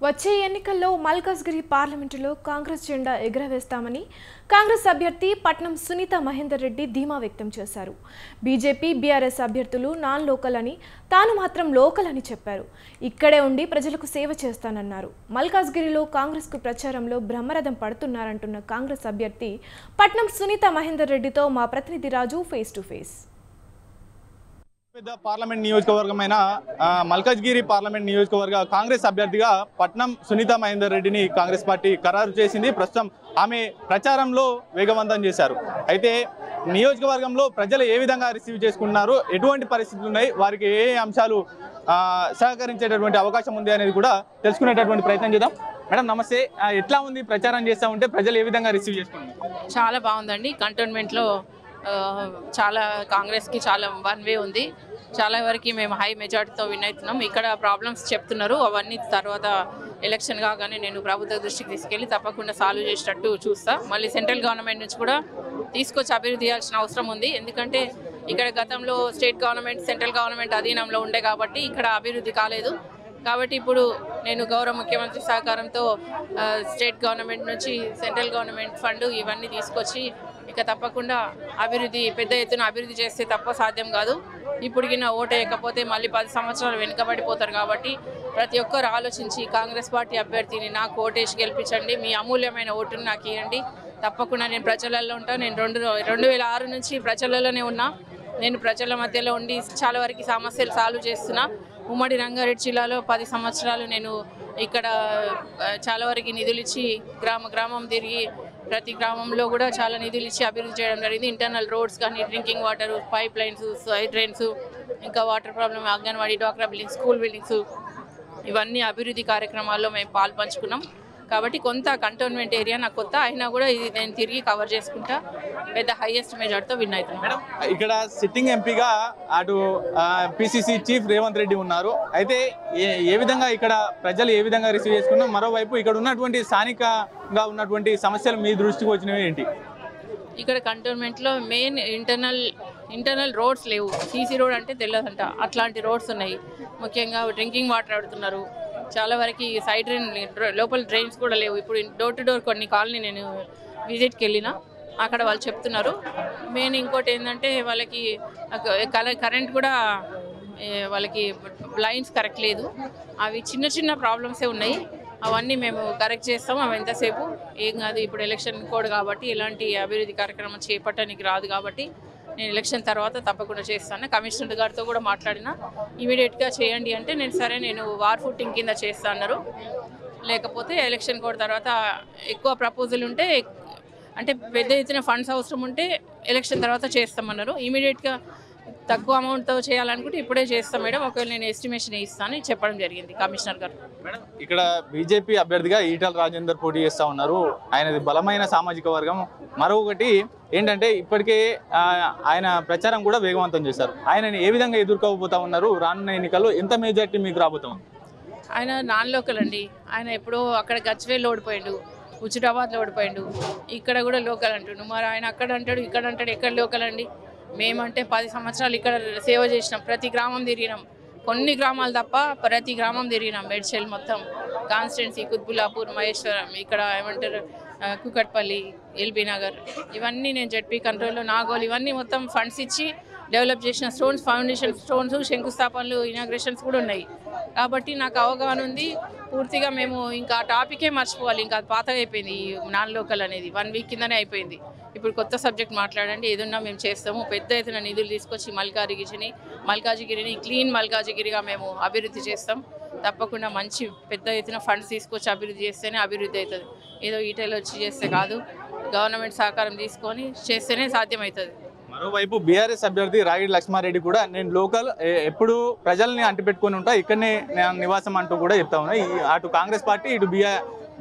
వచ్చే ఎన్నికల్లో మల్కాజ్గిరి పార్లమెంటులో కాంగ్రెస్ జెండా ఎగురవేస్తామని కాంగ్రెస్ అభ్యర్థి పట్నం సునీత మహేందర్ రెడ్డి ధీమా వ్యక్తం చేశారు. బీజేపీ బీఆర్ఎస్ అభ్యర్థులు నాన్ లోకల్ అని, తాను మాత్రం లోకల్ అని చెప్పారు. ఇక్కడే ఉండి ప్రజలకు సేవ చేస్తానన్నారు. మల్కాజ్గిరిలో కాంగ్రెస్కు ప్రచారంలో బ్రహ్మరథం పడుతున్నారంటున్న కాంగ్రెస్ అభ్యర్థి పట్నం సునీత మహేందర్ రెడ్డితో మా ప్రతినిధి రాజు ఫేస్ టు ఫేస్. పెద్ద పార్లమెంట్ నియోజకవర్గమైన మల్కాజ్గిరి పార్లమెంట్ నియోజకవర్గ కాంగ్రెస్ అభ్యర్థిగా పట్నం సునీత మహేందర్ రెడ్డిని కాంగ్రెస్ పార్టీ ఖరారు చేసింది. ప్రస్తుతం ఆమె ప్రచారంలో వేగవంతం చేశారు. అయితే నియోజకవర్గంలో ప్రజలు ఏ విధంగా రిసీవ్ చేసుకున్నారు, ఎటువంటి పరిస్థితులు ఉన్నాయి, వారికి ఏ అంశాలు సహకరించేటటువంటి అవకాశం ఉంది అనేది కూడా తెలుసుకునేటటువంటి ప్రయత్నం చేద్దాం. మేడం నమస్తే, ఎట్లా ఉంది ప్రచారం చేస్తూ ఉంటే ప్రజలు ఏ విధంగా రిసీవ్ చేసుకున్నారు? చాలా బాగుందండి. కంటోన్మెంట్లో చాలా కాంగ్రెస్కి చాలా వన్ వే ఉంది. చాలా వరకు మేము హై మెజార్టీతో విన్ అవుతున్నాం. ఇక్కడ ప్రాబ్లమ్స్ చెప్తున్నారు, అవన్నీ తర్వాత ఎలక్షన్ కాగానే నేను ప్రభుత్వ దృష్టికి తీసుకెళ్ళి తప్పకుండా సాల్వ్ చేసేటట్టు చూస్తా. మళ్ళీ సెంట్రల్ గవర్నమెంట్ నుంచి కూడా తీసుకొచ్చి అభివృద్ధి చేయాల్సిన అవసరం ఉంది. ఎందుకంటే ఇక్కడ గతంలో స్టేట్ గవర్నమెంట్ సెంట్రల్ గవర్నమెంట్ అధీనంలో ఉండే కాబట్టి ఇక్కడ అభివృద్ధి కాలేదు. కాబట్టి ఇప్పుడు నేను గౌరవ ముఖ్యమంత్రి సహకారంతో స్టేట్ గవర్నమెంట్ నుంచి సెంట్రల్ గవర్నమెంట్ ఫండ్ ఇవన్నీ తీసుకొచ్చి ఇక తప్పకుండా అభివృద్ధి పెద్ద ఎత్తున అభివృద్ధి చేస్తే తప్ప సాధ్యం కాదు. ఇప్పుడుకిన ఓటు వేయకపోతే మళ్ళీ 10 సంవత్సరాలు వెనుకబడిపోతారు. కాబట్టి ప్రతి ఒక్కరు ఆలోచించి కాంగ్రెస్ పార్టీ అభ్యర్థిని నాకు ఓటేసి గెలిపించండి, మీ అమూల్యమైన ఓటును నాకు ఇవ్వండి. తప్పకుండా నేను ప్రజలలో ఉంటాను. నేను 2006 నుంచి ప్రజలలోనే ఉన్నా. నేను ప్రజల మధ్యలో ఉండి చాలా వరకు సమస్యలు సాల్వ్ చేస్తున్నా. ఉమ్మడి రంగారెడ్డి జిల్లాలో 10 సంవత్సరాలు నేను ఇక్కడ చాలా వరకు నిధులు ఇచ్చి గ్రామం తిరిగి ప్రతి గ్రామంలో కూడా చాలా నిధులు ఇచ్చి అభివృద్ధి చేయడం జరిగింది. ఇంటర్నల్ రోడ్స్ కానీ, drinking water, pipe lines, side drains, ఇంకా వాటర్ ప్రాబ్లమ్, అంగన్వాడీ, డ్వాక్రా బిల్డింగ్స్, స్కూల్ బిల్డింగ్స్, ఇవన్నీ అభివృద్ధి కార్యక్రమాల్లో మేము పాల్పంచుకున్నాం. కాబట్టి కొంత కంటోన్మెంట్ ఏరియా నాకు కొత్త అయినా కూడా ఇది నేను తిరిగి కవర్ చేసుకుంటా పెద్ద హైయెస్ట్ మెజార్టీతో విన్ అవుతున్నాను. ఇక్కడ సిట్టింగ్ ఎంపీగా అటు పిసిసి చీఫ్ రేవంత్ రెడ్డి ఉన్నారు. అయితే ఏ విధంగా ఇక్కడ ప్రజలు ఏ విధంగా రిసీవ్ చేసుకున్నారు, మరోవైపు ఇక్కడ ఉన్నటువంటి స్థానికంగా ఉన్నటువంటి సమస్యలు మీ దృష్టికి వచ్చినవి ఏంటి? ఇక్కడ కంటోన్మెంట్లో మెయిన్ ఇంటర్నల్ రోడ్స్ లేవు. సీసీ రోడ్ అంటే తెలియదంట, అట్లాంటి రోడ్స్ ఉన్నాయి. ముఖ్యంగా డ్రింకింగ్ వాటర్ అడుగుతున్నారు. చాలా వరకు సైడ్ డ్రైన్ లోపల డ్రైన్స్ కూడా లేవు. ఇప్పుడు డోర్ టు డోర్ కొన్ని కాలనీ నేను విజిట్కి వెళ్ళిన, అక్కడ వాళ్ళు చెప్తున్నారు. మెయిన్ ఇంకోటి ఏంటంటే వాళ్ళకి కరెంట్ కూడా వాళ్ళకి లైన్స్ కరెక్ట్ లేదు. అవి చిన్న ప్రాబ్లమ్సే ఉన్నాయి. అవన్నీ మేము కరెక్ట్ చేస్తాం. అవి ఎంతసేపు ఏం కాదు. ఇప్పుడు ఎలక్షన్ కోడ్ కాబట్టి ఎలాంటి అభివృద్ధి కార్యక్రమం చేపట్టడానికి రాదు. కాబట్టి నేను ఎలక్షన్ తర్వాత తప్పకుండా చేస్తాను. కమిషనర్ గారితో కూడా మాట్లాడినా, ఇమీడియట్గా చేయండి అంటే నేను వార్ ఫుటింగ్ కింద చేస్తా అన్నారు. లేకపోతే ఎలక్షన్ కోడ్ తర్వాత ఎక్కువ ప్రపోజల్ ఉంటే, అంటే పెద్ద ఎత్తున ఫండ్స్ అవసరం ఉంటే ఎలక్షన్ తర్వాత చేస్తామన్నారు. ఇమీడియట్గా తక్కువ అమౌంట్తో చేయాలనుకుంటే ఇప్పుడే చేస్తాం మేడం, ఒకవేళ నేను ఎస్టిమేషన్ ఇస్తాను చెప్పడం జరిగింది కమిషనర్ గారు. మేడం ఇక్కడ బీజేపీ అభ్యర్థిగా ఈటల రాజేందర్ పోటీ చేస్తూ ఉన్నారు. ఆయనది బలమైన సామాజిక వర్గం. మరొకటి ఏంటంటే ఇప్పటికే ఆయన ప్రచారం కూడా వేగవంతం చేశారు. ఆయనని ఏ విధంగా ఎదుర్కోబోతా ఉన్నారు? రానున్న ఎన్నికల్లో ఎంత మెజార్టీ మీకు రాబోతాం? ఆయన నాన్ లోకల్ అండి. ఆయన ఎప్పుడో అక్కడ గజ్వేల్లో ఓడిపోయాడు, హుజురాబాద్లో ఓడిపోయాడు. ఇక్కడ కూడా లోకల్ అంటుండు. మరి ఆయన అక్కడ అంటాడు, ఇక్కడ అంటాడు. ఎక్కడ లోకల్ అండి? మేమంటే 10 సంవత్సరాలు ఇక్కడ సేవ చేసినాం. ప్రతి గ్రామం తిరిగినాం. కొన్ని గ్రామాలు తప్ప ప్రతి గ్రామం తిరిగినాం. మేడ్చల్ మొత్తం కాన్స్టిట్యున్సీ, కుత్బుల్లాపూర్, మహేశ్వరం, ఇక్కడ ఏమంటారు కుకట్పల్లి, ఎల్బీ నగర్, ఇవన్నీ నేను జెడ్పీ కంట్రోల్లో నాగోల్, ఇవన్నీ మొత్తం ఫండ్స్ ఇచ్చి డెవలప్ చేసిన స్టోన్స్, ఫౌండేషన్ స్టోన్స్, శంకుస్థాపనలు, ఇనాగ్రేషన్స్ కూడా ఉన్నాయి. కాబట్టి నాకు అవగాహన ఉంది పూర్తిగా. మేము ఇంకా ఆ టాపికే మర్చిపోవాలి. ఇంకా అది పాతగా అయిపోయింది. ఈ నాన్ లోకల్ అనేది 1 వీక్ కిందనే అయిపోయింది. ఇప్పుడు కొత్త సబ్జెక్ట్ మాట్లాడండి, ఏదన్నా మేము చేస్తాము. పెద్ద ఎత్తున నిధులు తీసుకొచ్చి మల్కాజిగిరిని క్లీన్ మల్కాజిగిరిగా మేము అభివృద్ధి చేస్తాం. తప్పకుండా మంచి పెద్ద ఎత్తున ఫండ్స్ తీసుకొచ్చి అభివృద్ధి చేస్తేనే అభివృద్ధి అవుతుంది. ఏదో ఈటెలు వచ్చి చేస్తే కాదు, గవర్నమెంట్ సహకారం తీసుకొని చేస్తేనే సాధ్యమవుతుంది. మరోవైపు బీఆర్ఎస్ అభ్యర్థి రాగిడి లక్ష్మారెడ్డి కూడా నేను లోకల్, ఎప్పుడు ప్రజల్ని అంటిపెట్టుకుని ఉంటా, ఇక్కడనే నివాసం అంటూ కూడా చెప్తా ఉన్నా. అటు కాంగ్రెస్ పార్టీ ఇటు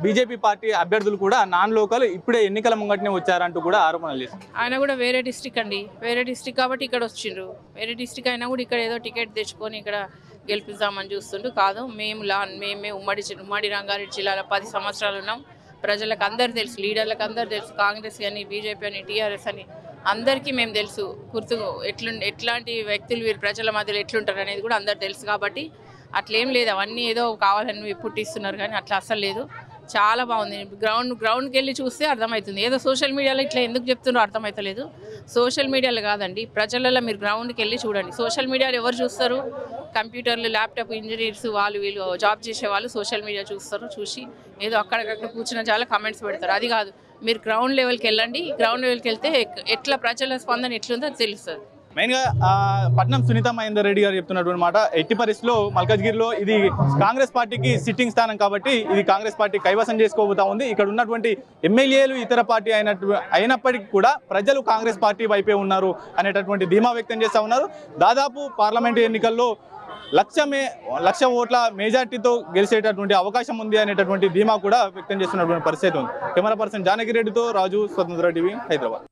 బీజేపీ పార్టీ అభ్యర్థులు కూడా నాన్ లోకల్ ఇప్పుడే ఎన్నికల ముంగటనే వచ్చారంటూ కూడా ఆరోపణలు చేశారు. ఆయన కూడా వేరే డిస్ట్రిక్ట్ అండి, వేరే డిస్ట్రిక్ట్ కాబట్టి ఇక్కడ వచ్చిండ్రు. వేరే డిస్ట్రిక్ట్ అయినా కూడా ఇక్కడ ఏదో టికెట్ తెచ్చుకొని ఇక్కడ గెలిపిద్దామని చూస్తుండ్రు. కాదు, మేమే ఉమ్మడి రంగారెడ్డి జిల్లాలో 10 సంవత్సరాలు ఉన్నాం. ప్రజలకు అందరు తెలుసు, లీడర్లకు అందరు తెలుసు. కాంగ్రెస్ అని, బీజేపీ అని, టీఆర్ఎస్ అని అందరికీ మేము తెలుసు. ఎట్లాంటి వ్యక్తులు వీరు ప్రజల మధ్యలో ఎట్లుంటారు అనేది కూడా అందరు తెలుసు. కాబట్టి అట్లేం లేదు, అవన్నీ ఏదో కావాలని పుట్టిస్తున్నారు కానీ అట్లా అస్సలు లేదు. చాలా బాగుంది. గ్రౌండ్కి వెళ్ళి చూస్తే అర్థమవుతుంది. ఏదో సోషల్ మీడియాలో ఇట్లా ఎందుకు చెప్తున్నారో అర్థమవుతలేదు. సోషల్ మీడియాలో కాదండి, ప్రజలలో మీరు గ్రౌండ్కి వెళ్ళి చూడండి. సోషల్ మీడియాలో ఎవరు చూస్తారు? కంప్యూటర్లు, ల్యాప్టాప్ ఇంజనీర్స్, వీళ్ళు జాబ్ చేసే వాళ్ళు సోషల్ మీడియా చూస్తారు. చూసి ఏదో అక్కడికక్కడ కూర్చున్న చాలా కమెంట్స్ పెడతారు. అది కాదు, మీరు గ్రౌండ్ లెవెల్కి వెళ్ళండి. గ్రౌండ్ లెవెల్కి వెళ్తే ఎట్లా ప్రజల స్పందన ఎట్లుందో అది తెలుస్తుంది. మెయిన్గా పట్నం సునీత మహేందర్ రెడ్డి గారు చెప్తున్నటువంటి మాట, ఎట్టి పరిస్థితుల్లో మల్కాజ్గిరిలో ఇది కాంగ్రెస్ పార్టీకి సిట్టింగ్ స్థానం కాబట్టి ఇది కాంగ్రెస్ పార్టీ కైవసం చేసుకోబోతా ఉంది. ఇక్కడ ఉన్నటువంటి ఎమ్మెల్యేలు ఇతర పార్టీ అయినప్పటికీ కూడా ప్రజలు కాంగ్రెస్ పార్టీ వైపే ఉన్నారు అనేటటువంటి ధీమా వ్యక్తం చేస్తూ ఉన్నారు. దాదాపు పార్లమెంటు ఎన్నికల్లో 1,00,000 ఓట్ల మెజార్టీతో గెలిచేటటువంటి అవకాశం ఉంది అనేటటువంటి ధీమా కూడా వ్యక్తం చేస్తున్నటువంటి పరిస్థితి ఉంది. కెమెరా పర్సన్ జానకి రెడ్డితో రాజు, స్వతంత్ర టీవీ, హైదరాబాద్.